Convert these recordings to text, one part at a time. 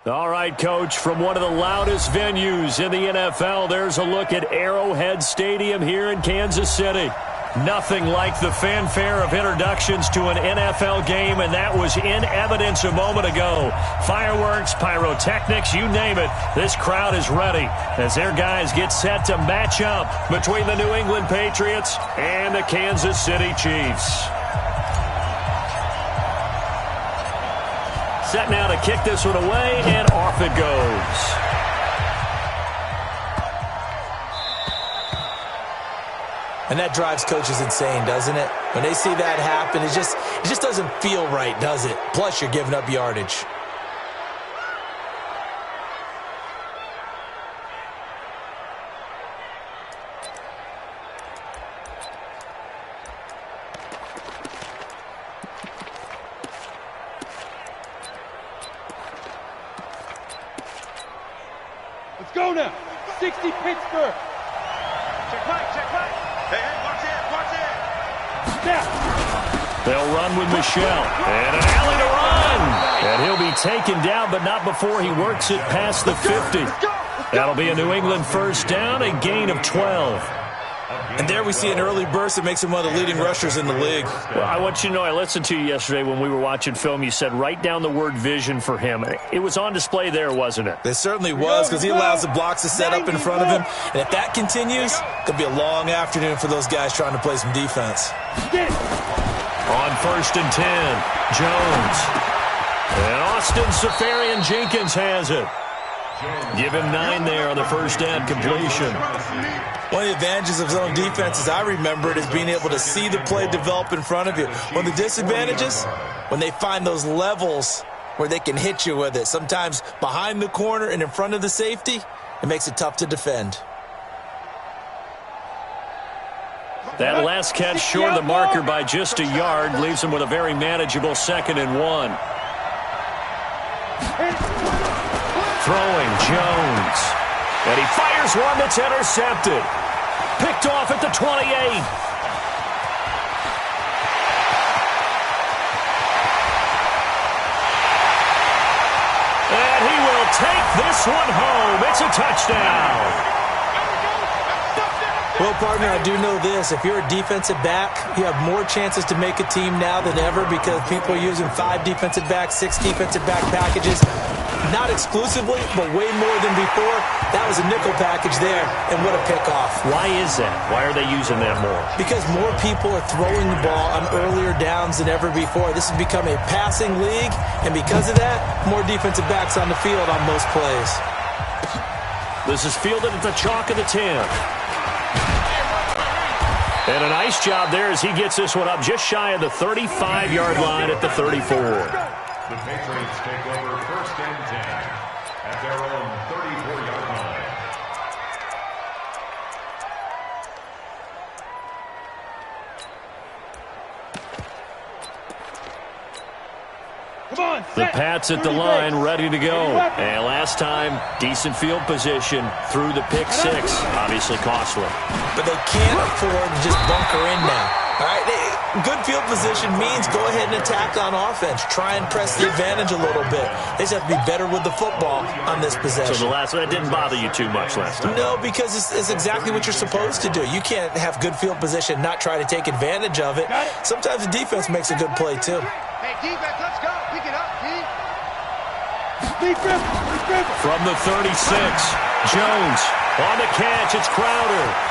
All right, Coach, from one of the loudest venues in the NFL, there's a look at Arrowhead Stadium here in Kansas City. Nothing like the fanfare of introductions to an NFL game, and that was in evidence a moment ago. Fireworks, pyrotechnics, you name it. This crowd is ready as their guys get set to match up between the New England Patriots and the Kansas City Chiefs. Set now to kick this one away, and off it goes. And that drives coaches insane, doesn't it? When they see that happen, it just doesn't feel right, does it? Plus, you're giving up yardage. Let's go now. 60 Pittsburgh. Check right. Hey, watch it. Snap. They'll run with Michelle. And an alley to run. And he'll be taken down, but not before he works it past the 50. That'll be a New England first down, a gain of 12. And there we see an early burst that makes him one of the leading rushers in the league. Well, I want you to know, I listened to you yesterday when we were watching film. You said write down the word vision for him. It was on display there, wasn't it? It certainly was, because he allows the blocks to set up in front of him. And if that continues, it'll be a long afternoon for those guys trying to play some defense. On 1st and 10, Jones. And Austin Safarian-Jenkins has it. Give him 9 there on the first down completion. One of the advantages of zone defense, as I remember it, is being able to see the play develop in front of you. One of the disadvantages, when they find those levels where they can hit you with it, sometimes behind the corner and in front of the safety, it makes it tough to defend. That last catch short of the marker by just a yard leaves him with a very manageable 2nd and 1. Throwing, Jones. And he fires one that's intercepted. Picked off at the 28. And he will take this one home. It's a touchdown. Well, partner, I do know this. If you're a defensive back, you have more chances to make a team now than ever because people are using 5 defensive backs, 6 defensive back packages. Not exclusively, but way more than before. That was a nickel package there, and what a pickoff. Why is that? Why are they using that more? Because more people are throwing the ball on earlier downs than ever before. This has become a passing league, and because of that, more defensive backs on the field on most plays. This is fielded at the chalk of the 10. And a nice job there as he gets this one up just shy of the 35-yard line at the 34. The Patriots take over 1st and 10 at their own 34-yard line. Come on, the Pats at the line, ready to go. And last time, decent field position through the pick 6. Obviously costly. But they can't afford to just bunker in now. All right, good field position means go ahead and attack on offense. Try and press the advantage a little bit. They just have to be better with the football on this possession. So the last one, that didn't bother you too much last time? No, because it's exactly what you're supposed to do. You can't have good field position, not try to take advantage of it. Sometimes the defense makes a good play, too. Hey, defense, let's go. Pick it up, defense. From the 36, Jones on the catch. It's Crowder.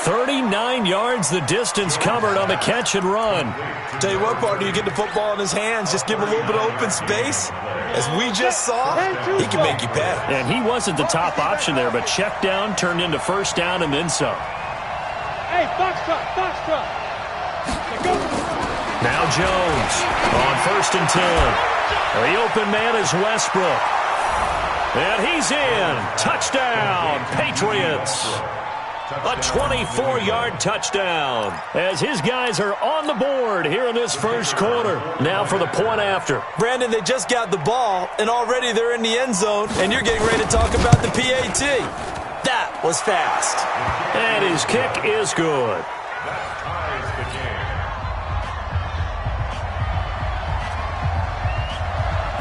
39 yards the distance covered on the catch and run. Tell you what, partner, you get the football in his hands, just give him a little bit of open space. As we just saw, he can make you pay. And he wasn't the top option there, but check down turned into first down and then some. Hey, box truck. Now Jones on 1st and 10. The open man is Westbrook. And he's in. Touchdown, Patriots. A 24-yard touchdown as his guys are on the board here in this first quarter. Now for the point after. Brandon, they just got the ball, and already they're in the end zone, and you're getting ready to talk about the PAT. That was fast. And his kick is good. That ties the game.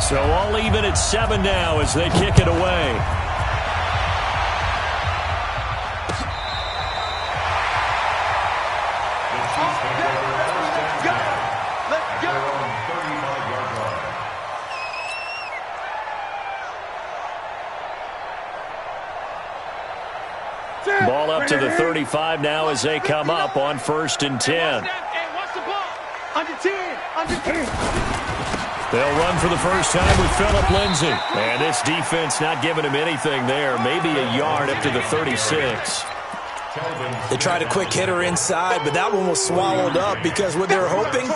So all even at 7 now as they kick it away. Ball up to the 35 now as they come up on 1st and 10. Under 10. Under 10. They'll run for the first time with Phillip Lindsay. And this defense not giving him anything there. Maybe a yard up to the 36. They tried a quick hitter inside, but that one was swallowed up because what they're hoping,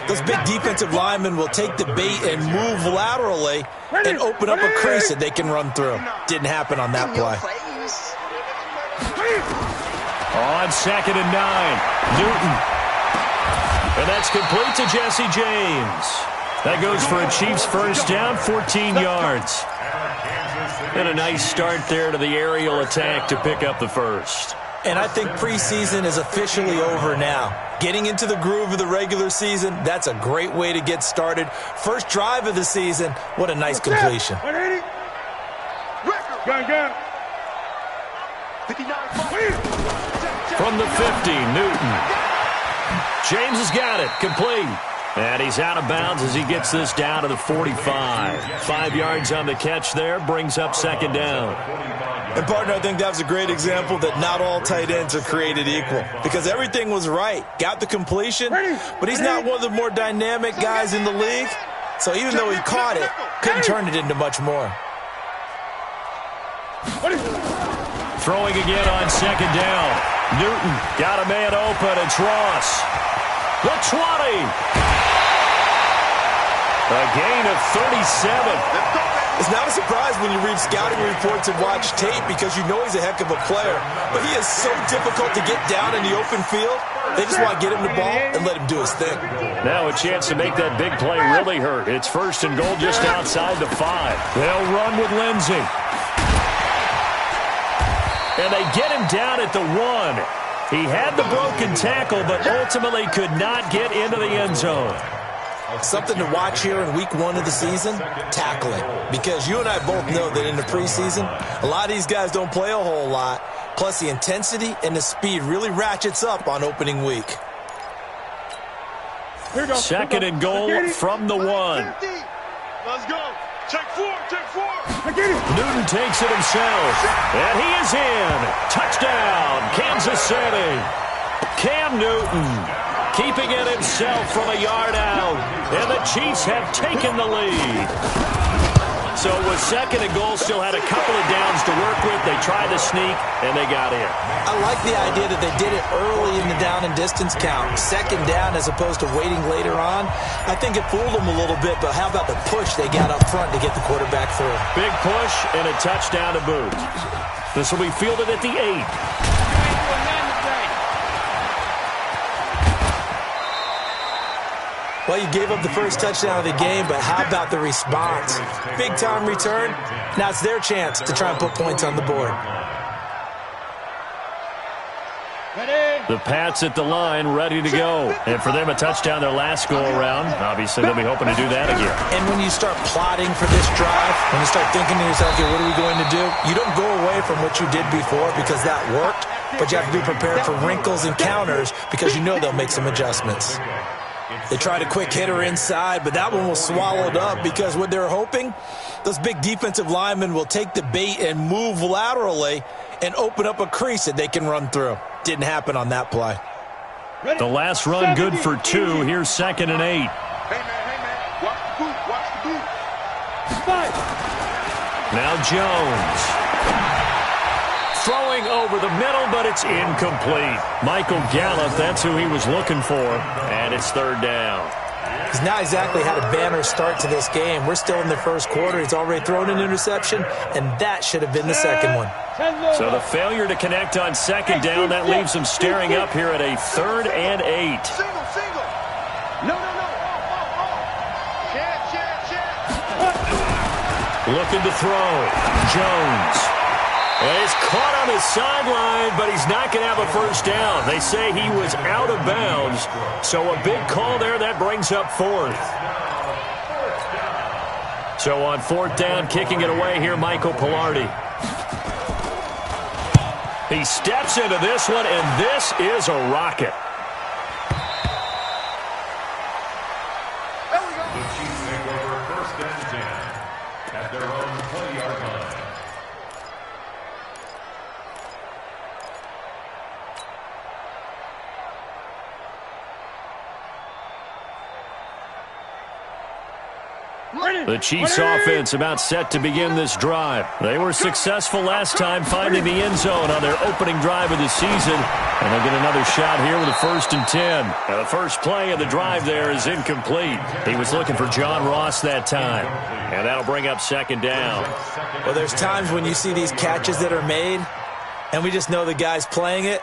those big defensive linemen will take the bait and move laterally and open up a crease that they can run through. Didn't happen on that play. On 2nd and 9, Newton. And that's complete to Jesse James. That goes for a Chiefs first down, 14 yards. And a nice start there to the aerial attack to pick up the first. And I think preseason is officially over now. Getting into the groove of the regular season, that's a great way to get started. First drive of the season, what a nice completion. From the 50, Newton. James has got it, complete. And he's out of bounds as he gets this down to the 45. 5 yards on the catch there, brings up 2nd down. And, partner, I think that was a great example that not all tight ends are created equal because everything was right. Got the completion, but he's not one of the more dynamic guys in the league. So even though he caught it, couldn't turn it into much more. Throwing again on 2nd down. Newton got a man open. It's Ross. The 20. A gain of 37. It's not a surprise when you read scouting reports and watch tape because you know he's a heck of a player. But he is so difficult to get down in the open field. They just want to get him the ball and let him do his thing. Now a chance to make that big play really hurt. It's 1st and goal just outside the 5. They'll run with Lindsay. And they get him down at the 1. He had the broken tackle, but ultimately could not get into the end zone. Something to watch here in week 1 of the season, tackling. Because you and I both know that in the preseason, a lot of these guys don't play a whole lot. Plus the intensity and the speed really ratchets up on opening week. 2nd and goal from the 1. Let's go. Check 4, check 4. Newton takes it himself. And he is in. Touchdown, Kansas City. Cam Newton keeping it himself from a yard out. And the Chiefs have taken the lead. So with 2nd and goal, still had a couple of downs to work with. They tried to sneak, and they got in. I like the idea that they did it early in the down and distance count. 2nd down as opposed to waiting later on. I think it fooled them a little bit, but how about the push they got up front to get the quarterback through? Big push and a touchdown to boot. This will be fielded at the 8. Well, you gave up the first touchdown of the game, but how about the response? Big-time return. Now it's their chance to try and put points on the board. The Pats at the line, ready to go. And for them, a touchdown their last go-around. Obviously, they'll be hoping to do that again. And when you start plotting for this drive, when you start thinking to yourself, okay, what are we going to do? You don't go away from what you did before because that worked, but you have to be prepared for wrinkles and counters because you know they'll make some adjustments. They tried a quick hitter inside, but that one was swallowed up because what they're hoping, those big defensive linemen will take the bait and move laterally and open up a crease that they can run through. Didn't happen on that play. The last run good for 2. Here's 2nd and 8. Hey, man, watch the boot, watch the boot. Fight. Now Jones. Throwing over the middle, but it's incomplete. Michael Gallup, that's who he was looking for, and it's 3rd down. He's not exactly had a banner start to this game. We're still in the first quarter. He's already thrown an interception, and that should have been the second one. So the failure to connect on 2nd down, that leaves him staring up here at a 3rd and 8. Single. No. Chance. Looking to throw. Jones. And he's caught on his sideline, but he's not going to have a first down. They say he was out of bounds. So a big call there. That brings up 4th. So on 4th down, kicking it away here, Michael Pilardi. He steps into this one, and this is a rocket. The Chiefs take over 1st and 10 at their own 20-yard line. The Chiefs offense about set to begin this drive. They were successful last time finding the end zone on their opening drive of the season. And they'll get another shot here with a 1st and 10. Now, the first play of the drive there is incomplete. He was looking for John Ross that time. And that'll bring up 2nd down. Well, there's times when you see these catches that are made, and we just know the guys playing it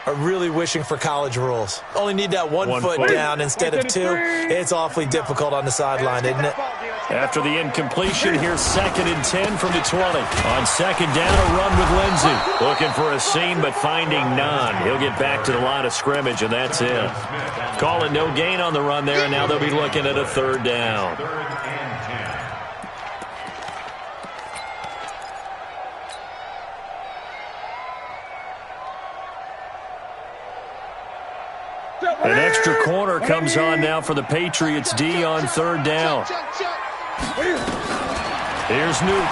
are really wishing for college rules. Only need that one foot down instead of 2. It's awfully difficult on the sideline, isn't it? After the incompletion, here's 2nd and 10 from the 20. On 2nd down, a run with Lindsey. Looking for a seam, but finding none. He'll get back to the line of scrimmage, and that's it. Calling no gain on the run there, and now they'll be looking at a 3rd down. 3rd and 10. An extra corner comes on now for the Patriots D on 3rd down. Here's Newton.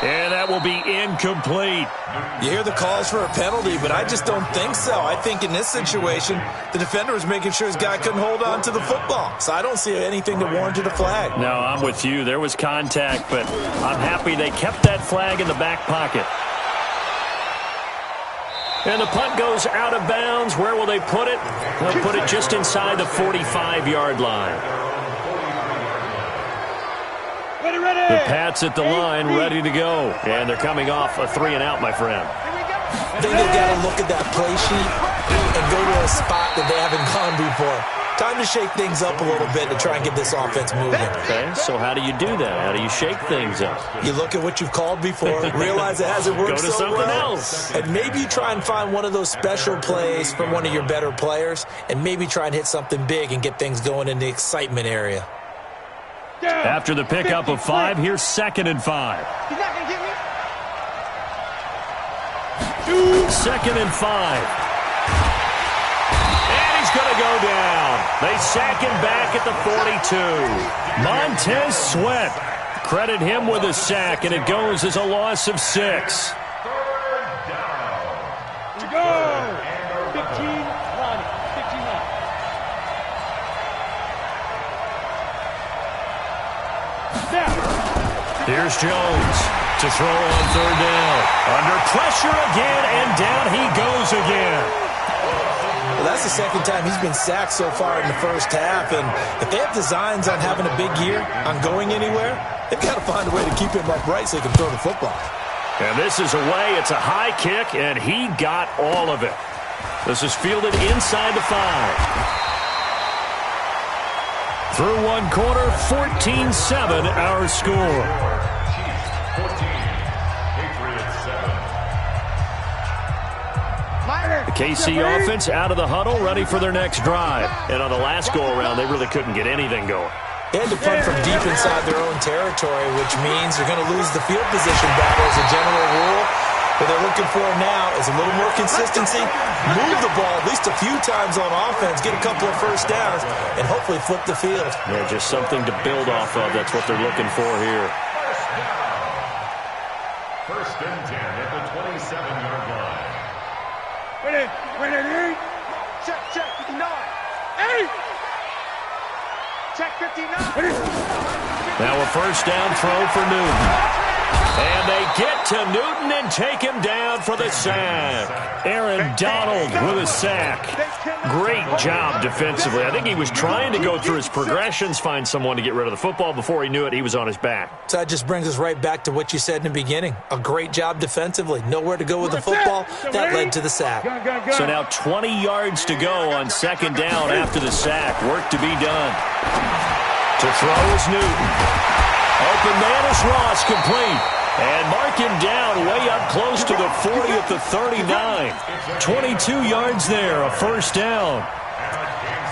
And that will be incomplete. You hear the calls for a penalty, but I just don't think so. I think in this situation, the defender was making sure his guy couldn't hold on to the football. So I don't see anything that warranted a flag. No, I'm with you. There was contact, but I'm happy they kept that flag in the back pocket. And the punt goes out of bounds. Where will they put it? They'll put it just inside the 45-yard line. The Pats at the line, ready to go. And they're coming off a 3-and-out, my friend. I think they've got to look at that play sheet and go to a spot that they haven't gone before. Time to shake things up a little bit to try and get this offense moving. Okay, so how do you do that? How do you shake things up? You look at what you've called before, realize it hasn't worked Go to so something well, else. and maybe try and find one of those special plays from one of your better players, and maybe try and hit something big and get things going in the excitement area. After the pickup of 5, here's 2nd and 5. He's not going to get me. 2nd and 5. And he's going to go down. They sack him back at the 42. Montez Sweat. Credit him with a sack, and it goes as a loss of 6. 3rd down. We go. 15-1. 15-1. Here's Jones to throw on 3rd down. Under pressure again, and down he goes again. Well, that's the 2nd time he's been sacked so far in the first half, and if they have designs on having a big year, on going anywhere, they've got to find a way to keep him upright so he can throw the football. And this is away. It's a high kick, and he got all of it. This is fielded inside the 5. Through one quarter, 14-7 our score. Chiefs 14, Patriots 7. The KC offense out of the huddle, ready for their next drive. And on the last go-around, they really couldn't get anything going. They had to punt from deep inside their own territory, which means you're going to lose the field position battle as a general rule. What they're looking for now is a little more consistency, move the ball at least a few times on offense, get a couple of first downs, and hopefully flip the field. Yeah, just something to build off of. That's what they're looking for here. 1st and 10 at the 27-yard line. Ready. Check 59. 8. Check 59. Now a 1st down throw for Newton. And they get to Newton and take him down for the sack. Aaron Donald with a sack. Great job defensively. I think he was trying to go through his progressions, find someone to get rid of the football. Before he knew it, he was on his back. So that just brings us right back to what you said in the beginning. A great job defensively. Nowhere to go with the football. That led to the sack. So now 20 yards to go on 2nd down after the sack. Work to be done. To throw is Newton. Open man is Ross, complete. And mark him down way up close to the 40 at the 39. 22 yards there, a 1st down.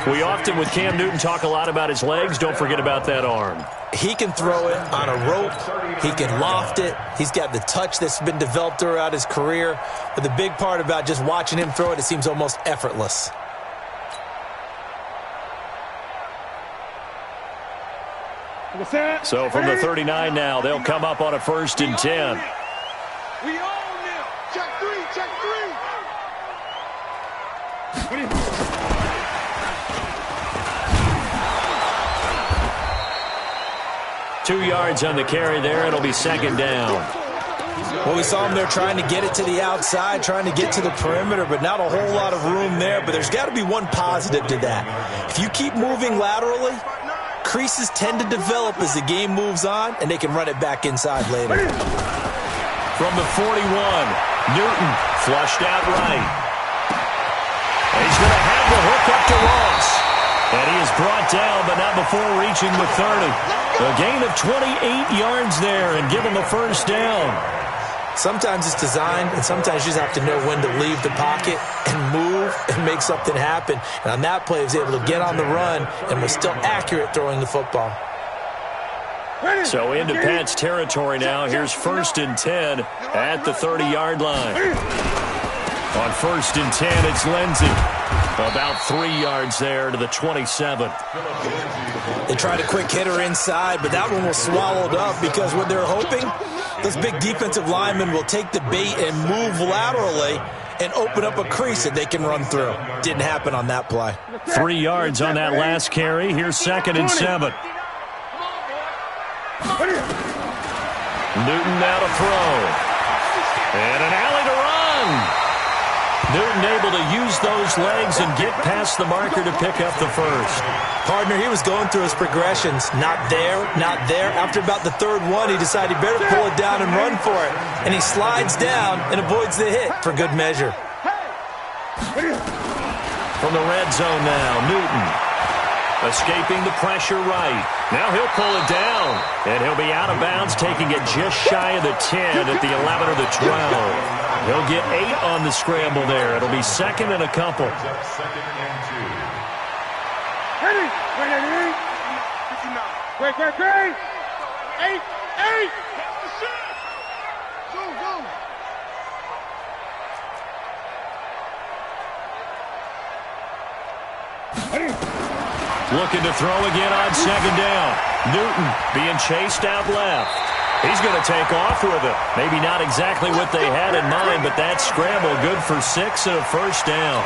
We often, with Cam Newton, talk a lot about his legs. Don't forget about that arm. He can throw it on a rope. He can loft it. He's got the touch that's been developed throughout his career. But the big part about just watching him throw it, it seems almost effortless. So from the 39 now, they'll come up on a 1st and 10. We own them. Check three, check three. 2 yards on the carry there. It'll be 2nd down. Well, we saw him there trying to get it to the outside, trying to get to the perimeter, but not a whole lot of room there. But there's got to be one positive to that. If you keep moving laterally, creases tend to develop as the game moves on, and they can run it back inside later. From the 41, Newton flushed out right. He's going to have the hook up to Ross. And he is brought down, but not before reaching the 30. A gain of 28 yards there and give him a 1st down. Sometimes it's designed, and sometimes you just have to know when to leave the pocket and move and make something happen. And on that play, he was able to get on the run and was still accurate throwing the football. So into Pat's territory now. Here's 1st and 10 at the 30-yard line. On 1st and 10, it's Lindsey. About 3 yards there to the 27. They tried a quick hitter inside, but that one was swallowed up because what they're hoping, those big defensive linemen will take the bait and move laterally and open up a crease that they can run through. Didn't happen on that play. 3 yards on that last carry. Here's 2nd and 7. Newton now to throw. And an alley to run. Newton able to use those legs and get past the marker to pick up the 1st. Partner, he was going through his progressions. Not there, not there. After about the 3rd one, he decided he better pull it down and run for it. And he slides down and avoids the hit for good measure. From the red zone now, Newton. Escaping the pressure right. Now he'll pull it down. And he'll be out of bounds, taking it just shy of the 10 at the 11 or the 12. He'll get 8 on the scramble there. It'll be 2nd and a couple. Great. 8. Go. Looking to throw again on 2nd down. Newton being chased out left. He's going to take off with it. Maybe not exactly what they had in mind, but that scramble good for 6 and a 1st down.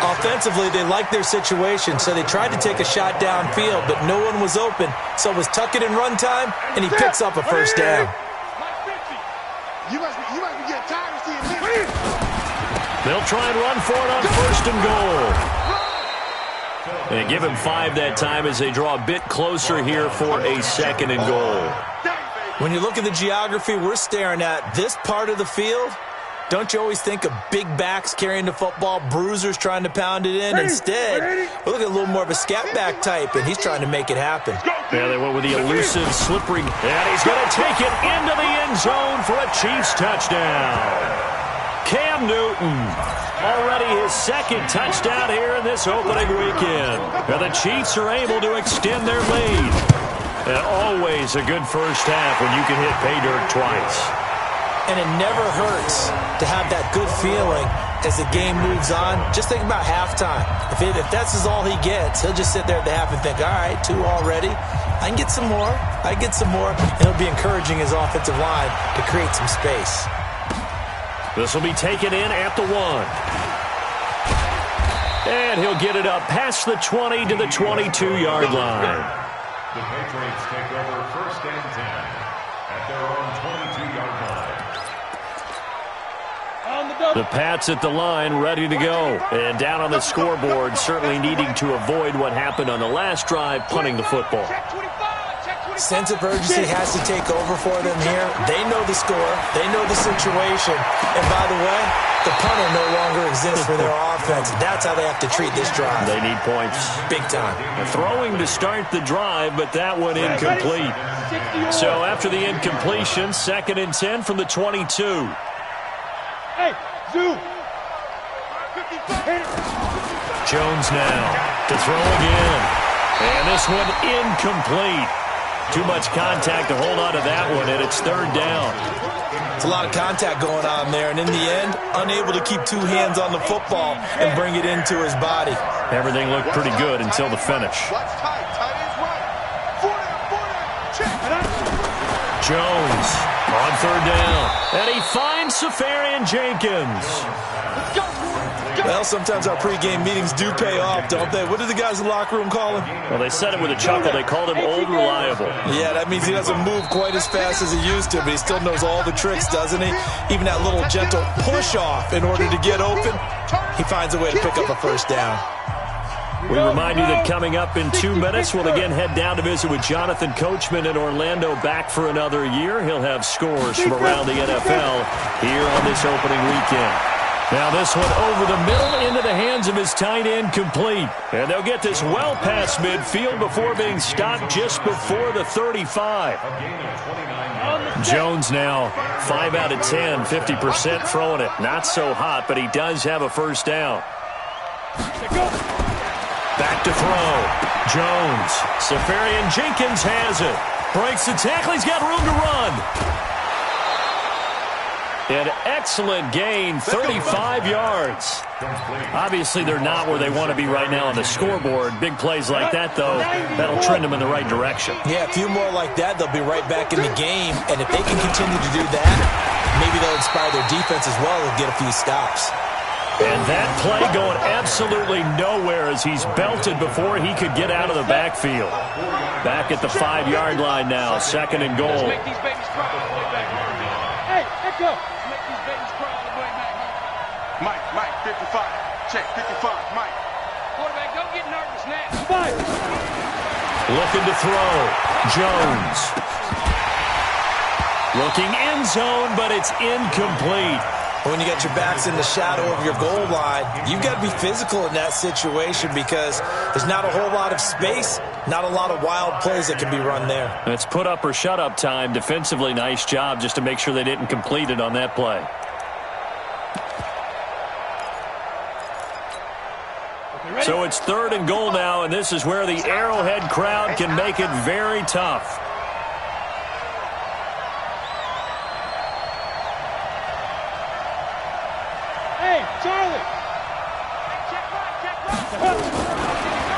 Offensively, they liked their situation, so they tried to take a shot downfield, but no one was open. So it was tuck it in run time, and he picks up a 1st down. You must be getting tired of seeing this. They'll try and run for it on 1st and goal. And give him 5 that time as they draw a bit closer here for a 2nd and goal. When you look at the geography we're staring at, this part of the field, don't you always think of big backs carrying the football, bruisers trying to pound it in? Instead, we're looking at a little more of a scat back type, and he's trying to make it happen. Yeah, they went with the elusive, slippery, and he's going to take it into the end zone for a Chiefs touchdown. Cam Newton, already his 2nd touchdown here in this opening weekend. And the Chiefs are able to extend their lead. And always a good 1st half when you can hit pay dirt twice. And it never hurts to have that good feeling as the game moves on. Just think about halftime. If that's all he gets, he'll just sit there at the half and think, all right, 2 already. I can get some more. And he'll be encouraging his offensive line to create some space. This will be taken in at the 1. And he'll get it up past the 20 to the 22-yard line. The Patriots take over 1st and 10 at their own 22-yard line. The Pats at the line, ready to go. And down on the scoreboard, certainly needing to avoid what happened on the last drive, punting the football. Sense of urgency has to take over for them here. They know the score. They know the situation. And by the way, the punter no longer exists for their offense. That's how they have to treat this drive. They need points. Big time. Throwing to start the drive, but that one incomplete. So after the incompletion, 2nd and 10 from the 22. Hey, Zoo. Jones now. To throw again. And this one incomplete. Too much contact to hold on to that one, and it's third down. It's a lot of contact going on there, and in the end, unable to keep two hands on the football and bring it into his body. Everything looked pretty good until the finish. Jones on third down, and he finds Safarian Jenkins. Well, sometimes our pregame meetings do pay off, don't they? What do the guys in the locker room call him? Well, they said it with a chuckle. They called him Old Reliable. Yeah, that means he doesn't move quite as fast as he used to, but he still knows all the tricks, doesn't he? Even that little gentle push-off in order to get open, he finds a way to pick up a first down. We remind you that coming up in 2 minutes, we'll again head down to visit with Jonathan Coachman in Orlando, back for another year. He'll have scores from around the NFL here on this opening weekend. Now this one over the middle into the hands of his tight end, complete. And they'll get this well past midfield before being stopped just before the 35. Jones now 5 out of 10, 50% throwing it. Not so hot, but he does have a first down. Back to throw. Jones. Safarian Jenkins has it. Breaks the tackle. He's got room to run. An excellent gain, 35 yards. Obviously, they're not where they want to be right now on the scoreboard. Big plays like that, though, that'll trend them in the right direction. Yeah, a few more like that, they'll be right back in the game. And if they can continue to do that, maybe they'll inspire their defense as well and get a few stops. And that play going absolutely nowhere as he's belted before he could get out of the backfield. Back at the 5-yard line now, second and goal. Hey, let's go. Mike, 55. Check, 55, Mike. Quarterback, don't get nervous now. Five. Looking to throw. Jones. Looking end zone, but it's incomplete. When you got your backs in the shadow of your goal line, you've got to be physical in that situation because there's not a whole lot of space, not a lot of wild plays that can be run there. It's put up or shut up time. Defensively, nice job just to make sure they didn't complete it on that play. So it's third and goal now, and this is where the Arrowhead crowd can make it very tough. Hey, Charlie.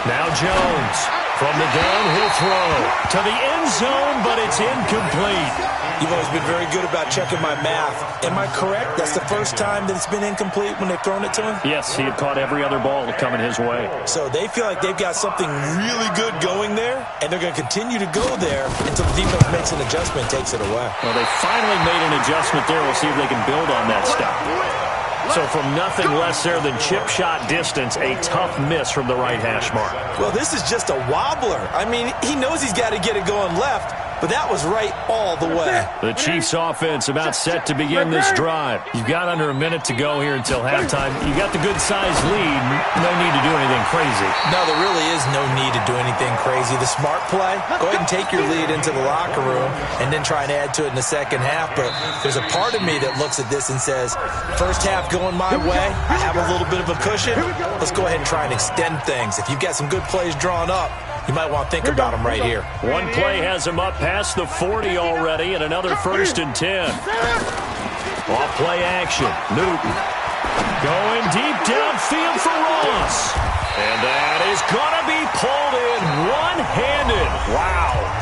Now Jones from the downhill throw to the end zone, but it's incomplete. You've always been very good about checking my math. Am I correct? That's the first time that it's been incomplete when they've thrown it to him? Yes, he had caught every other ball coming his way. So they feel like they've got something really good going there, and they're going to continue to go there until the defense makes an adjustment and takes it away. Well, they finally made an adjustment there. We'll see if they can build on that stuff. So from nothing less there than chip shot distance, a tough miss from the right hash mark. Well, this is just a wobbler. I mean, he knows he's got to get it going left, but that was right all the way. The Chiefs offense about set to begin this drive. You've got under a minute to go here until halftime. You got the good-sized lead. No need to do anything crazy. No, there really is no need to do anything crazy. The smart play, go ahead and take your lead into the locker room and then try and add to it in the second half. But there's a part of me that looks at this and says, first half going my way, I have a little bit of a cushion. Let's go ahead and try and extend things. If you've got some good plays drawn up, you might want to think about them right here. One play has him up past the 40 already, and another 1st and 10. Off play action. Newton going deep downfield for Ross. And that is going to be pulled in one-handed. Wow.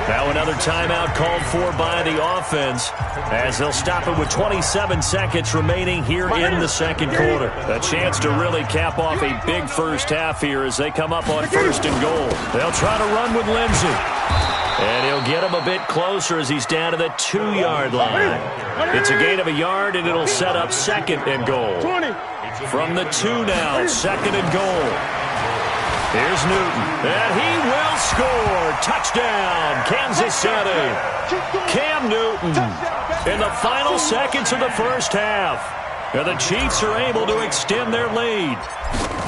Now another timeout called for by the offense as they'll stop it with 27 seconds remaining here in the second quarter. A chance to really cap off a big first half here as they come up on 1st and goal. They'll try to run with Lindsey. And he'll get him a bit closer as he's down to the 2-yard line. It's a gain of a yard, and it'll set up 2nd and goal. From the 2 now, 2nd and goal. Here's Newton, and he will score. Touchdown, Kansas City. Cam Newton in the final seconds of the first half. And the Chiefs are able to extend their lead.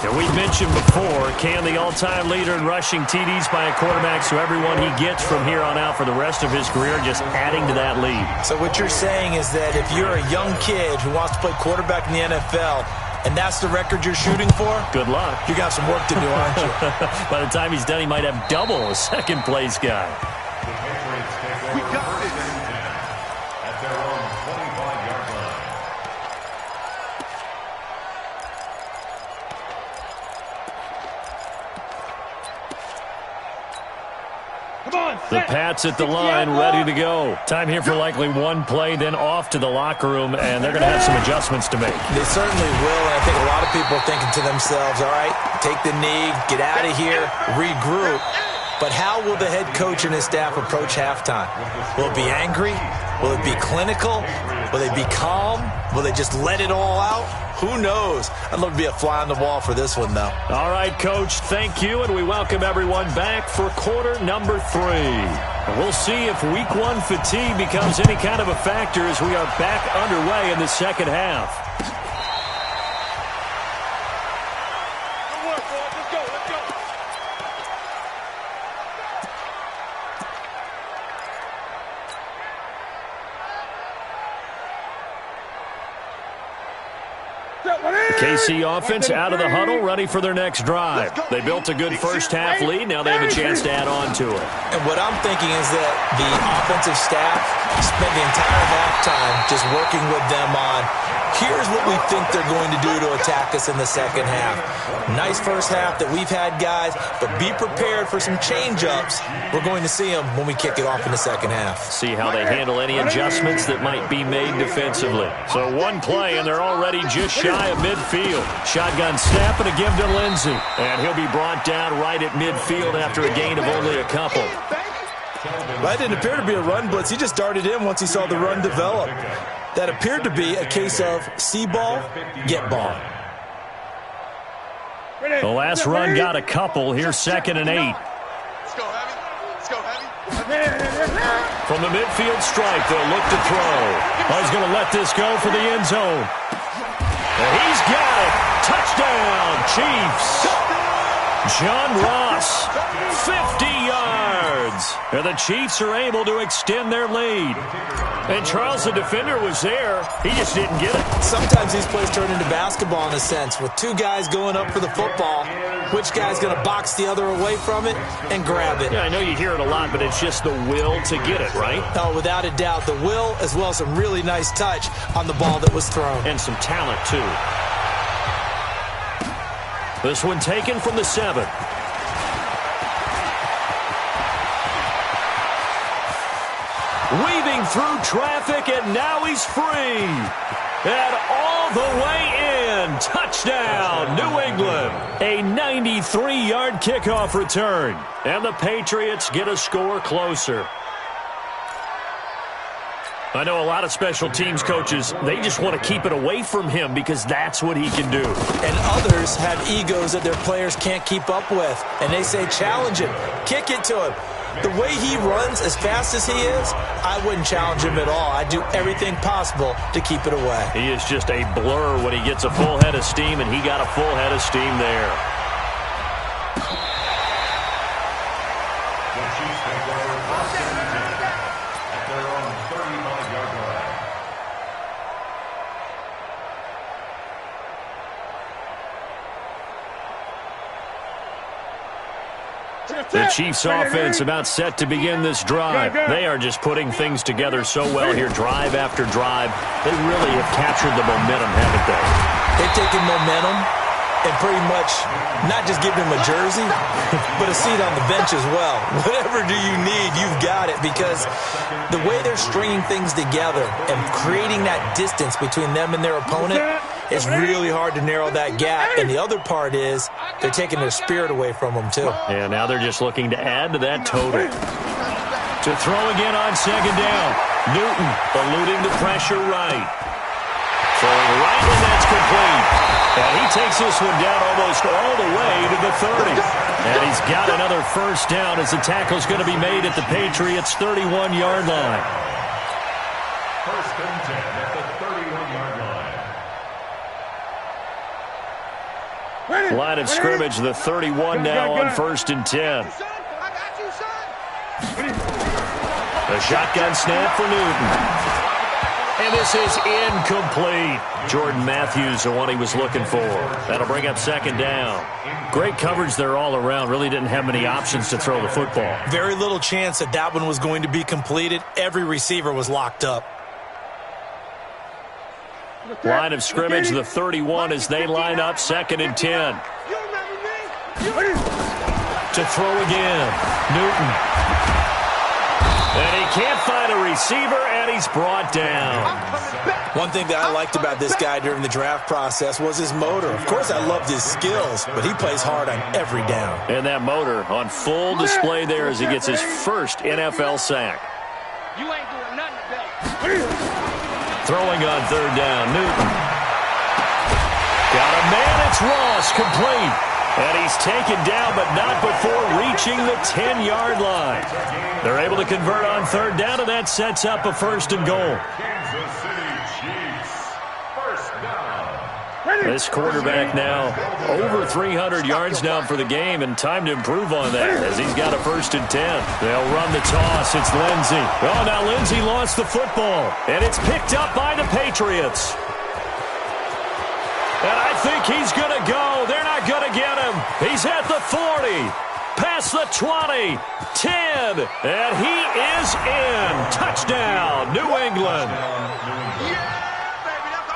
And we mentioned before, Cam, the all-time leader in rushing TDs by a quarterback, so everyone he gets from here on out for the rest of his career just adding to that lead. So what you're saying is that if you're a young kid who wants to play quarterback in the NFL, and that's the record you're shooting for, good luck. You got some work to do, aren't you? By the time he's done, he might have double a second-place guy. The Patriots take over first and 10 at their own 25-yard line. The Pats at the line, ready to go. Time here for likely one play, then off to the locker room, and they're going to have some adjustments to make. They certainly will, and I think a lot of people are thinking to themselves, all right, take the knee, get out of here, regroup. But how will the head coach and his staff approach halftime? Will it be angry? Will it be clinical? Will they be calm? Will they just let it all out? Who knows? I'd love to be a fly on the wall for this one, though. All right, Coach, thank you, and we welcome everyone back for quarter number 3. And we'll see if week 1 fatigue becomes any kind of a factor as we are back underway in the second half. Good work, boys. Let's go. Let's go. KC offense out of the huddle, ready for their next drive. They built a good first-half lead. Now they have a chance to add on to it. And what I'm thinking is that the offensive staff spent the entire halftime just working with them on, here's what we think they're going to do to attack us in the second half. Nice first half that we've had, guys, but be prepared for some change-ups. We're going to see them when we kick it off in the second half. See how they handle any adjustments that might be made defensively. So one play, and they're already just shy of midfield. Shotgun snap and a give to Lindsey. And he'll be brought down right at midfield after a gain of only a couple. That didn't appear to be a run blitz. He just darted in once he saw the run develop. That appeared to be a case of see ball, get ball. The last run got a couple. Here's 2nd and 8. Let's go, Heavy. Let's go, Heavy. From the midfield stripe, they'll look to throw. He's going to let this go for the end zone. And he's got it. Touchdown, Chiefs. John Ross, 50 yards. And the Chiefs are able to extend their lead. And Charles, the defender, was there. He just didn't get it. Sometimes these plays turn into basketball in a sense. With two guys going up for the football, which guy's going to box the other away from it and grab it? Yeah, I know you hear it a lot, but it's just the will to get it, right? Oh, without a doubt. The will as well as some really nice touch on the ball that was thrown. And some talent, too. This one taken from the 7. Weaving through traffic, and now he's free. And all the way in. Touchdown, New England. A 93-yard kickoff return. And the Patriots get a score closer. I know a lot of special teams coaches, they just want to keep it away from him because that's what he can do. And others have egos that their players can't keep up with. And they say, challenge him, kick it to him. The way he runs as fast as he is, I wouldn't challenge him at all. I'd do everything possible to keep it away. He is just a blur when he gets a full head of steam, and he got a full head of steam there. The Chiefs take over first and 10 at their own 35-yard line. The Chiefs offense about set to begin this drive. They are just putting things together so well here, drive after drive. They really have captured the momentum, haven't they? They've taken momentum and pretty much not just given him a jersey, but a seat on the bench as well. Whatever do you need, you've got it, because the way they're stringing things together and creating that distance between them and their opponent, it's really hard to narrow that gap. And the other part is they're taking their spirit away from them, too. And now they're just looking to add to that total. To throw again on 2nd down. Newton eluding the pressure right. Throwing right, and that's complete. And he takes this one down almost all the way to the 30. And he's got another first down as the tackle's going to be made at the Patriots' 31-yard line. First and 10 at the 31-yard line. Line of scrimmage, the 31 now on 1st and 10. A shotgun snap for Newton. And this is incomplete. Jordan Matthews, the one he was looking for. That'll bring up second down. Great coverage there all around. Really didn't have many options to throw the football. Very little chance that that one was going to be completed. Every receiver was locked up. Line of scrimmage, the 31 as they line up, 2nd and 10. To throw again, Newton. And he can't find a receiver, and he's brought down. One thing that I liked about this guy during the draft process was his motor. Of course, I loved his skills, but he plays hard on every down. And that motor on full display there as he gets his first NFL sack. You ain't doing nothing today. Throwing on 3rd down, Newton. Got a man, it's Ross, complete. And he's taken down, but not before reaching the 10-yard line. They're able to convert on 3rd down, and that sets up a 1st and goal. Kansas City Chiefs, 1st down. This quarterback now over 300 yards now for the game, and time to improve on that as he's got a 1st and 10. They'll run the toss. It's Lindsey. Oh, now Lindsey lost the football, and it's picked up by the Patriots. And I think he's going to go. They're not going to get him. He's at the 40, past the 20, 10, and he is in. Touchdown, New England.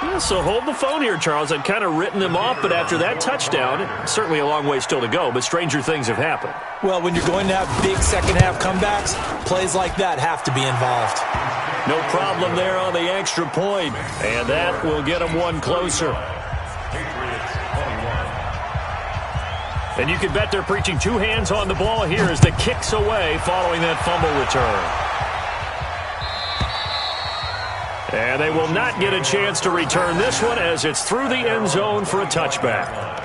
Yeah, so hold the phone here, Charles. I'd kind of written them off, but after that touchdown, certainly a long way still to go, but stranger things have happened. Well, when you're going to have big second-half comebacks, plays like that have to be involved. No problem there on the extra point, and that will get them one closer. And you can bet they're preaching 2 hands on the ball here as the kick's away following that fumble return. And they will not get a chance to return this one as it's through the end zone for a touchback.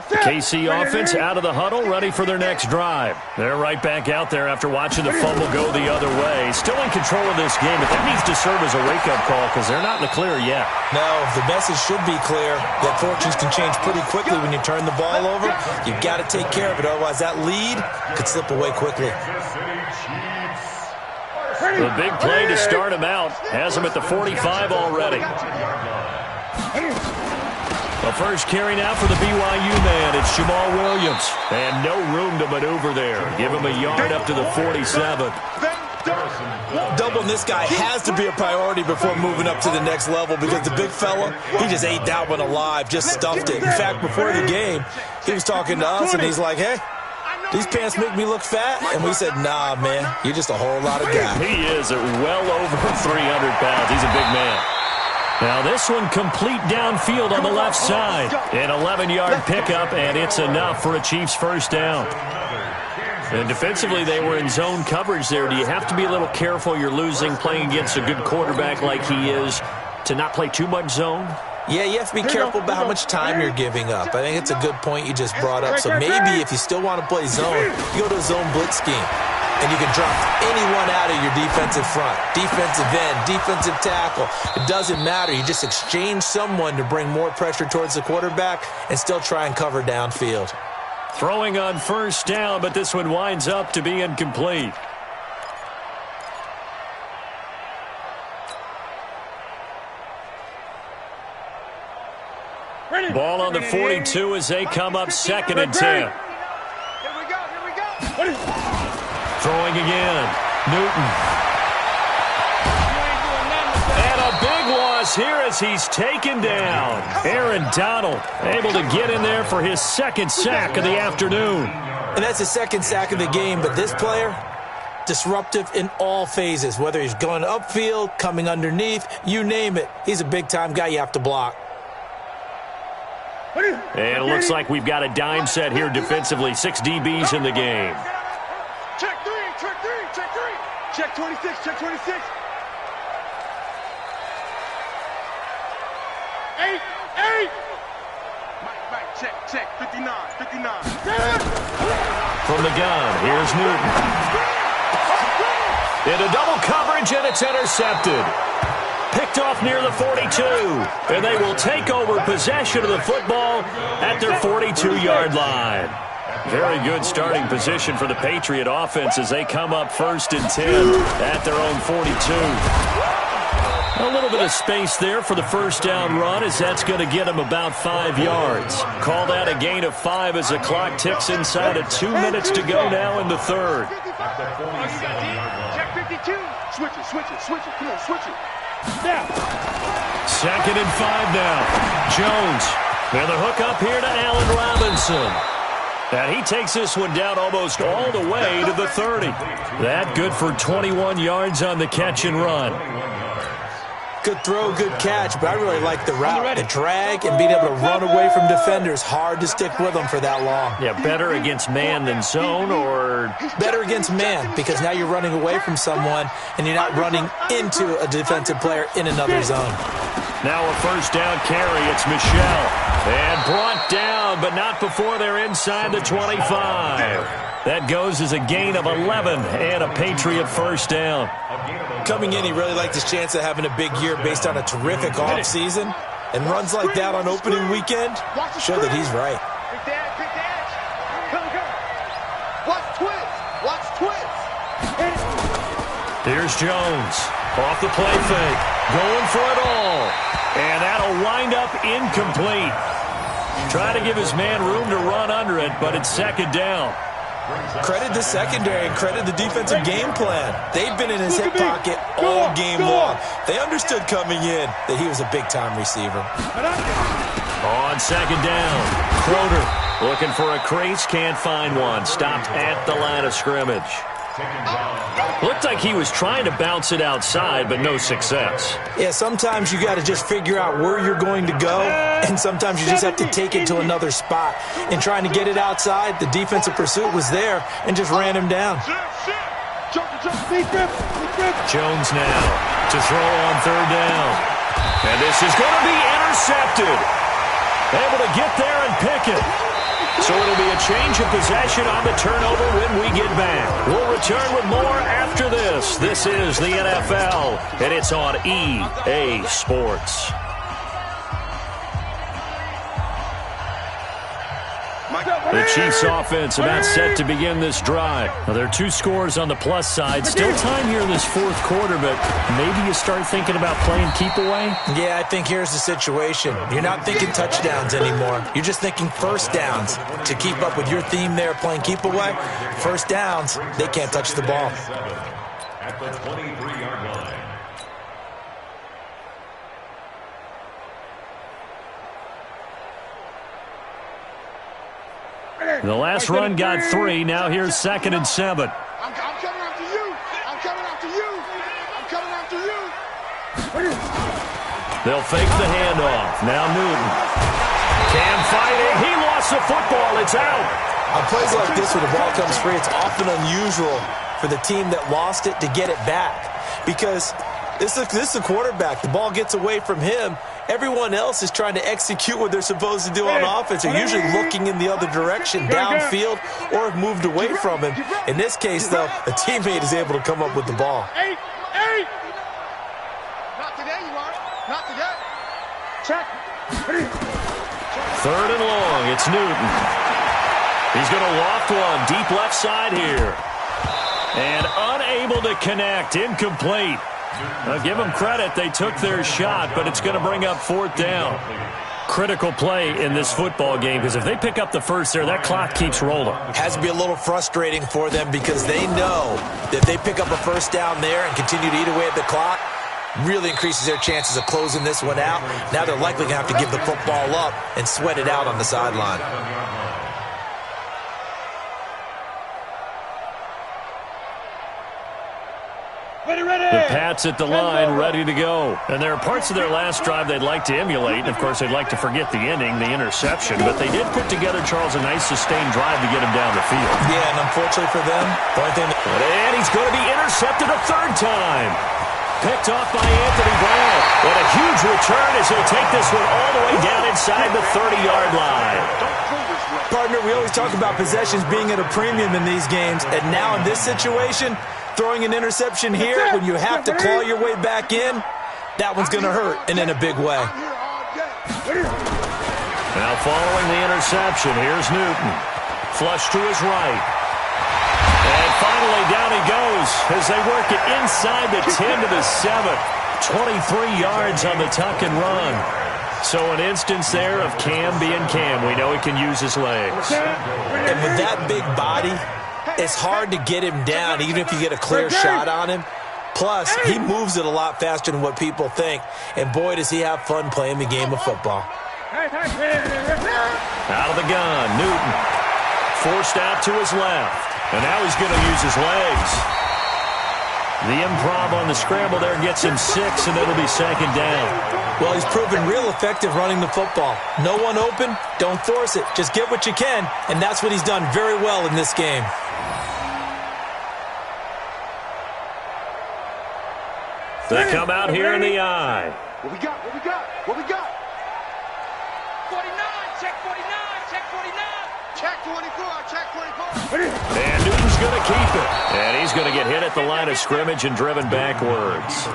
The KC offense out of the huddle, ready for their next drive. They're right back out there after watching the fumble go the other way. Still in control of this game, but that needs to serve as a wake-up call because they're not in the clear yet. No, the message should be clear that fortunes can change pretty quickly when you turn the ball over. You've got to take care of it, otherwise that lead could slip away quickly. The big play to start him out has him at the 45 already. The first carry now for the BYU man. It's Jamal Williams. And no room to maneuver there. Give him a yard up to the 47. Doubling this guy has to be a priority before moving up to the next level because the big fella, he just ate that one alive, just stuffed it. In fact, before the game, he was talking to us, and he's like, hey, these pants make me look fat? And we said, nah, man, you're just a whole lot of guy. He is at well over 300 pounds. He's a big man. Now this one complete downfield on the left side. An 11-yard pickup, and it's enough for a Chiefs first down. And defensively, they were in zone coverage there. Do you have to be a little careful? You're losing, playing against a good quarterback like he is, to not play too much zone? Yeah, you have to be careful about how much time you're giving up. I think it's a good point you just brought up. So maybe if you still want to play zone, you go to a zone blitz scheme. And you can drop anyone out of your defensive front, defensive end, defensive tackle. It doesn't matter. You just exchange someone to bring more pressure towards the quarterback and still try and cover downfield. Throwing on first down, but this one winds up to be incomplete. Ball on the 42 as they come up 2nd and 10. Here we go. Throwing again. Newton. And a big loss here as he's taken down. Aaron Donald able to get in there for his 2nd sack of the afternoon. And that's his 2nd sack of the game, but this player, disruptive in all phases, whether he's going upfield, coming underneath, you name it. He's a big-time guy you have to block. And it looks like we've got a dime set here defensively. 6 DBs in the game. Check 3, check 3, check 3. Check 26, check 26. 8. Mike, check, 59. From the gun, here's Newton. Into double coverage, and it's intercepted. Picked off near the 42, and they will take over possession of the football at their 42-yard line. Very good starting position for the Patriot offense as they come up 1st and 10 at their own 42. A little bit of space there for the first down run, as that's going to get them about 5 yards. Call that a gain of 5 as the clock ticks inside of 2 minutes to go now in the 3rd. Check 52. Switch it. Come on, switch it. Now. 2nd and 5 now. Jones. And the hook up here to Allen Robinson. And he takes this one down almost all the way to the 30. That good for 21 yards on the catch and run. Good throw, good catch, but I really like the route, the drag, and being able to run away from defenders. Hard to stick with them for that long. Yeah, better against man than zone, or? Better against man, because now you're running away from someone, and you're not running into a defensive player in another zone. Now a first down carry. It's Michel. And brought down, but not before they're inside the 25. That goes as a gain of 11 and a Patriot first down. Coming in, he really liked his chance of having a big year based on a terrific offseason. And runs like that on opening weekend show that he's right. Big dash. Come. Watch twist. Here's Jones. Off the play fake. Going for it all. And that'll wind up incomplete. Trying to give his man room to run under it, but it's 2nd down. Credit the secondary and credit the defensive game plan. They've been in his hip pocket all game long. They understood coming in that he was a big-time receiver. On 2nd down, Crowder looking for a crease, can't find one. Stopped at the line of scrimmage. Looked like he was trying to bounce it outside, but no success. Yeah, sometimes you got to just figure out where you're going to go, and sometimes you just have to take it to another spot. In trying to get it outside, the defensive pursuit was there and just ran him down. Jones now to throw on 3rd down. And this is going to be intercepted. Able to get there and pick it. So it'll be a change of possession on the turnover when we get back. We'll return with more after this. This is the NFL, and it's on EA Sports. The Chiefs offense about set to begin this drive. Now, there are 2 scores on the plus side. Still time here in this 4th quarter, but maybe you start thinking about playing keep away? Yeah, I think here's the situation. You're not thinking touchdowns anymore. You're just thinking first downs. To keep up with your theme there, playing keep away, first downs, they can't touch the ball. At the 23-yard line. The last run got 3. Now here's 2nd and 7. I'm coming after you. They'll fake the handoff. Now Newton. Cam fighting. He lost the football. It's out. On plays like this where the ball comes free, it's often unusual for the team that lost it to get it back. Because this is a quarterback. The ball gets away from him. Everyone else is trying to execute what they're supposed to do on offense. They're usually looking in the other direction, downfield, or have moved away from him. In this case, though, a teammate is able to come up with the ball. Eight. Not today, you are. Not today. Check. 3rd and long. It's Newton. He's going to loft one deep left side here. And unable to connect. Incomplete. Now, give them credit. They took their shot, but it's going to bring up 4th down. Critical play in this football game, because if they pick up the first there, that clock keeps rolling. Has to be a little frustrating for them because they know that if they pick up a first down there and continue to eat away at the clock, really increases their chances of closing this one out. Now they're likely going to have to give the football up and sweat it out on the sideline. The Pats at the line, ready to go. And there are parts of their last drive they'd like to emulate. And, of course, they'd like to forget the ending, the interception. But they did put together, Charles, a nice sustained drive to get him down the field. Yeah, and unfortunately for them, the only thing and he's going to be intercepted a 3rd time. Picked off by Anthony Brown. What a huge return as they take this one all the way down inside the 30-yard line. Partner, we always talk about possessions being at a premium in these games, and now in this situation, Throwing an interception here when you have to claw your way back in, that one's going to hurt, and in a big way. Now following the interception, here's Newton. Flush to his right. And finally down he goes as they work it inside the 10 to the 7. 23 yards on the tuck and run. So an instance there of Cam being Cam. We know he can use his legs. And with that big body, it's hard to get him down, even if you get a clear shot on him. Plus, he moves it a lot faster than what people think. And boy, does he have fun playing the game of football. Out of the gun, Newton. Forced out to his left. And now he's going to use his legs. The improv on the scramble there gets him 6, and it'll be second down. Well, he's proven real effective running the football. No one open, don't force it. Just get what you can, and that's what he's done very well in this game. They come out here in the eye. What we got? What we got? What we got? 49, check 49, check 49. Check 24, check 24. And Newton's going to keep it. And he's going to get hit at the line of scrimmage and driven backwards.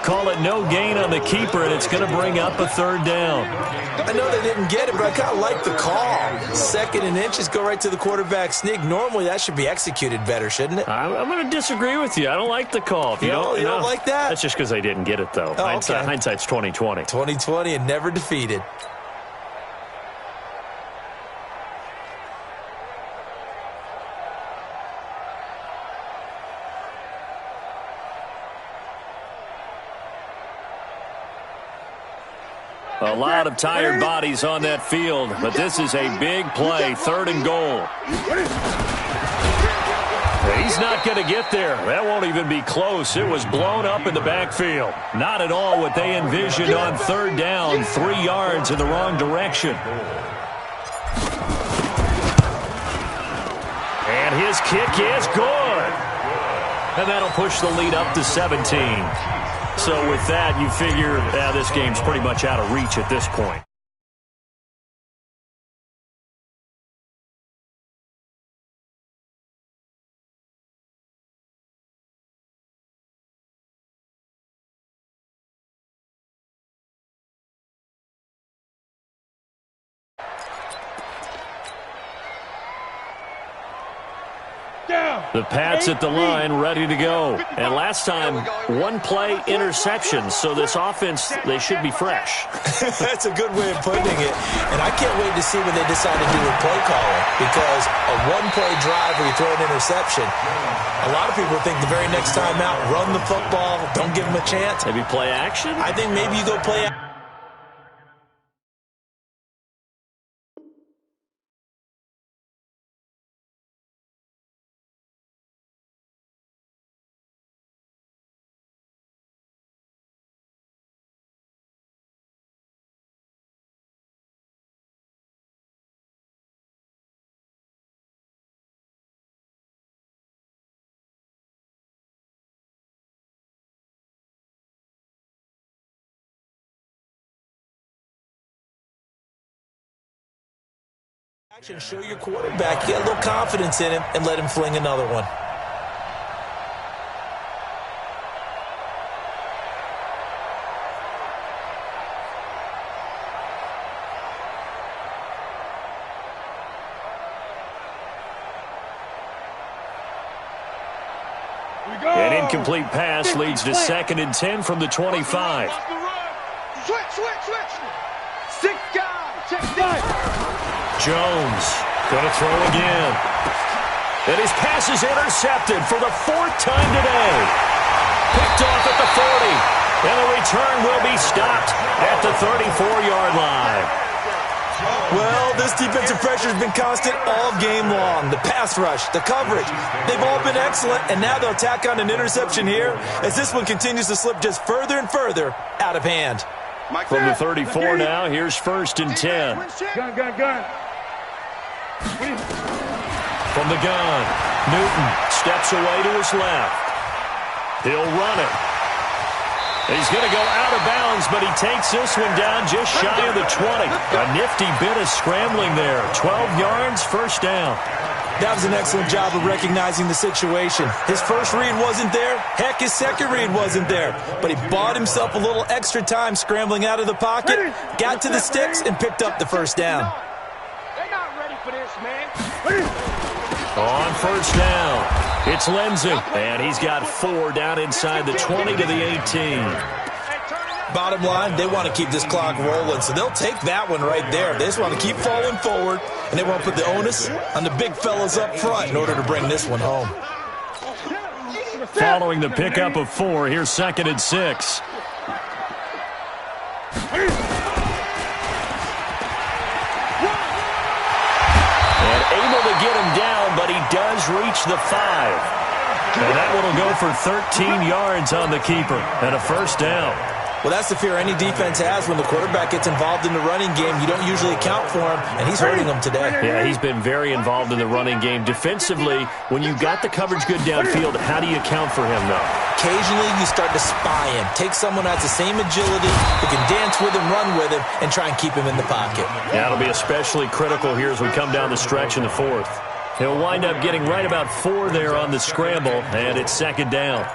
Call it no gain on the keeper, and it's going to bring up a third down. I know they didn't get it, but I kind of like the call. 2nd and inches, go right to the quarterback sneak. Normally, that should be executed better, shouldn't it? I'm going to disagree with you. I don't like the call. If you don't like that? That's just because they didn't get it, though. Oh, okay. Hindsight's 20/20. 20/20 and never defeated. A lot of tired bodies on that field, but this is a big play, 3rd and goal. He's not going to get there. That won't even be close. It was blown up in the backfield. Not at all what they envisioned on 3rd down, 3 yards in the wrong direction. And his kick is good. And that'll push the lead up to 17. So with that, you figure this game's pretty much out of reach at this point. The Pats at the line, ready to go. And last time, 1-play interception. So this offense, they should be fresh. That's a good way of putting it. And I can't wait to see what they decide to do with play calling. Because a 1-play drive where you throw an interception, a lot of people think the very next time out, run the football, don't give them a chance. Maybe play action? I think maybe you go play action. Show your quarterback. Get a little confidence in him and let him fling another one. An incomplete pass leads to 2nd and 10 from the 25. Switch. 6 guys. Check 9. Jones going to throw again. And his pass is intercepted for the 4th time today. Picked off at the 40. And the return will be stopped at the 34-yard line. Well, this defensive pressure has been constant all game long. The pass rush, the coverage, they've all been excellent. And now they'll tack on an interception here as this one continues to slip just further and further out of hand. From the 34 now, here's 1st and 10. Gun. From the gun, Newton steps away to his left. He'll run it. He's going to go out of bounds, but he takes this one down just shy of the 20. A nifty bit of scrambling there. 12 yards, first down. That was an excellent job of recognizing the situation. His first read wasn't there. Heck, his second read wasn't there. But he bought himself a little extra time scrambling out of the pocket, got to the sticks, and picked up the first down. They're not ready for this, man. On first down, it's Lindsey. And he's got 4 down inside the 20 to the 18. Bottom line, they want to keep this clock rolling, so they'll take that one right there. They just want to keep falling forward, and they want to put the onus on the big fellas up front in order to bring this one home. Following the pickup of 4, here's 2nd and 6. And able to get him down, but he does reach the 5. And that one will go for 13 yards on the keeper and a first down. Well, that's the fear any defense has when the quarterback gets involved in the running game. You don't usually account for him, and he's hurting them today. Yeah, he's been very involved in the running game. Defensively, when you've got the coverage good downfield, how do you account for him, though? Occasionally, you start to spy him. Take someone who has the same agility, who can dance with him, run with him, and try and keep him in the pocket. Yeah, it'll be especially critical here as we come down the stretch in the 4th. He'll wind up getting right about 4 there on the scramble, and it's 2nd down.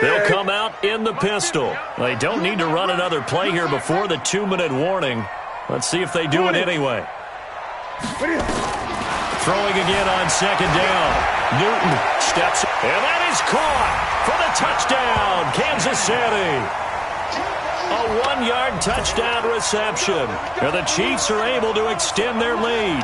They'll come out in the pistol. They don't need to run another play here before the 2-minute warning. Let's see if they do it anyway. Throwing again on 2nd down. Newton steps, and that is caught for the touchdown, Kansas City. A 1-yard touchdown reception. And the Chiefs are able to extend their lead.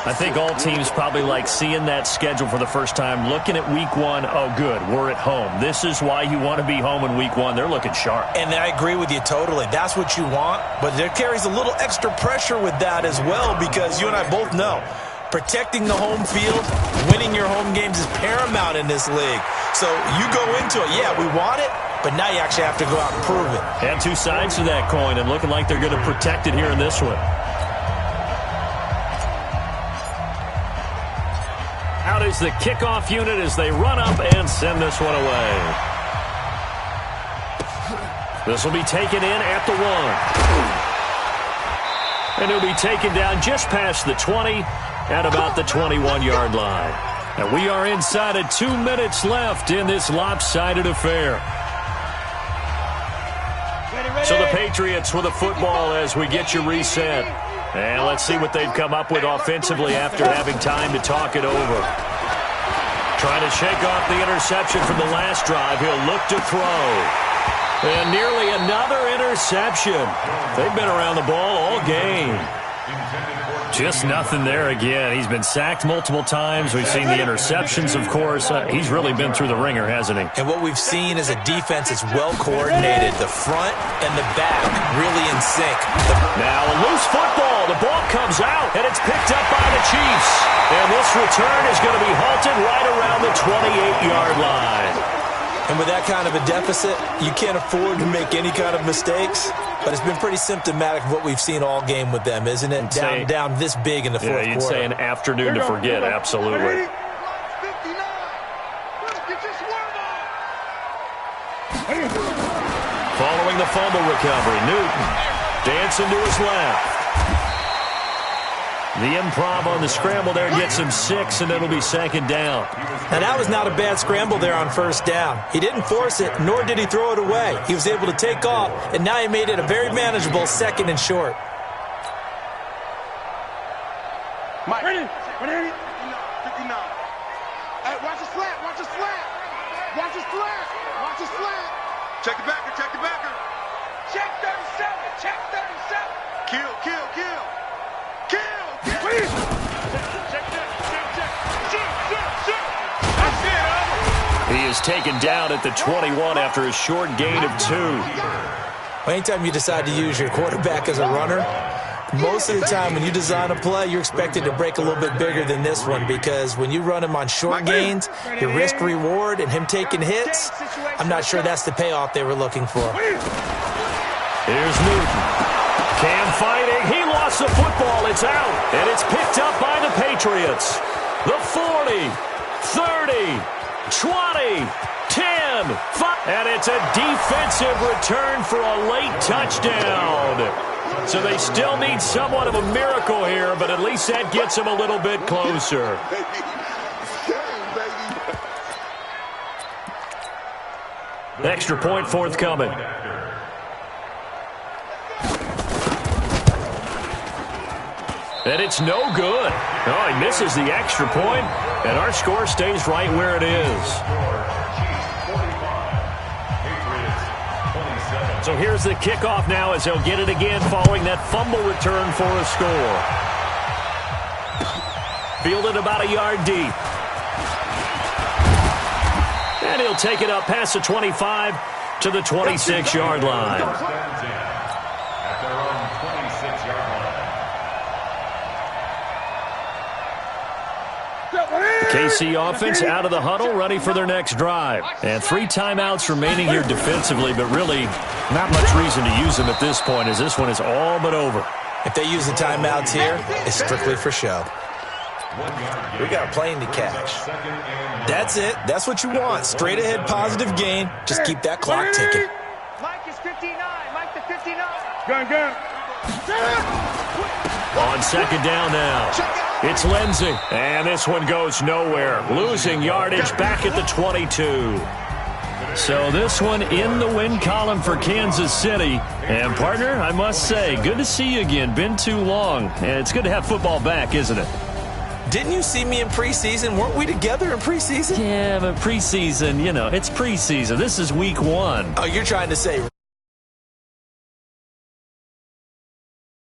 I think all teams probably like seeing that schedule for the first time, looking at week 1. Oh, good, we're at home. This is why you want to be home in week 1. They're looking sharp. And I agree with you totally. That's what you want, but there carries a little extra pressure with that as well because you and I both know protecting the home field, winning your home games is paramount in this league. So you go into it, yeah, we want it, but now you actually have to go out and prove it. And 2 sides to that coin, and looking like they're going to protect it here in this one. Out is the kickoff unit as they run up and send this one away. This will be taken in at the 1. And it'll be taken down just past the 20 at about the 21-yard line. And we are inside of 2 minutes left in this lopsided affair. So the Patriots with a football as we get you reset. And let's see what they've come up with offensively after having time to talk it over. Trying to shake off the interception from the last drive. He'll look to throw. And nearly another interception. They've been around the ball all game. Just nothing there again. He's been sacked multiple times. We've seen the interceptions, of course. He's really been through the ringer, hasn't he? And what we've seen is a defense that's well-coordinated. The front and the back really in sync. Now a loose football. The ball comes out, and it's picked up by the Chiefs. And this return is going to be halted right around the 28-yard line. And with that kind of a deficit, you can't afford to make any kind of mistakes. But it's been pretty symptomatic of what we've seen all game with them, isn't it? Down this big in the fourth quarter. Yeah, you'd say an afternoon to forget, absolutely. Following the fumble recovery, Newton dancing to his left. The improv on the scramble there gets him 6, and it'll be 2nd down. Now, that was not a bad scramble there on first down. He didn't force it, nor did he throw it away. He was able to take off, and now he made it a very manageable 2nd and short. Mike. Ready? 59. Hey, watch the slant. Watch the slant. Watch the slant. Watch the slant. Check the backer. Check the backer. Check 37. Check 37. Kill. He is taken down at the 21 after a short gain of 2. Anytime you decide to use your quarterback as a runner, most of the time when you design a play, you're expected to break a little bit bigger than this one because when you run him on short gains, your risk-reward and him taking hits, I'm not sure that's the payoff they were looking for. Here's Newton. Cam fighting. He lost the football. It's out. And it's picked up by the Patriots. The 40, 30, 20, 10, 5. And it's a defensive return for a late touchdown. So they still need somewhat of a miracle here, but at least that gets them a little bit closer. Extra point forthcoming. And it's no good. Oh, he misses the extra point, and our score stays right where it is. So here's the kickoff now as they'll get it again following that fumble return for a score. Fielded about a yard deep. And he'll take it up past the 25 to the 26-yard line. At their own 26-yard line. KC offense out of the huddle, ready for their next drive. And 3 timeouts remaining here defensively, but really not much reason to use them at this point as this one is all but over. If they use the timeouts here, it's strictly for show. We got a plane to catch. That's it. That's what you want. Straight ahead positive gain. Just keep that clock ticking. Mike is 59. Mike the 59. Gun. On second down now, it's Lindsey. And this one goes nowhere. Losing yardage back at the 22. So this one in the win column for Kansas City. And, partner, I must say, good to see you again. Been too long. And it's good to have football back, isn't it? Didn't you see me in preseason? Weren't we together in preseason? Yeah, but preseason, it's preseason. This is week 1. Oh, you're trying to say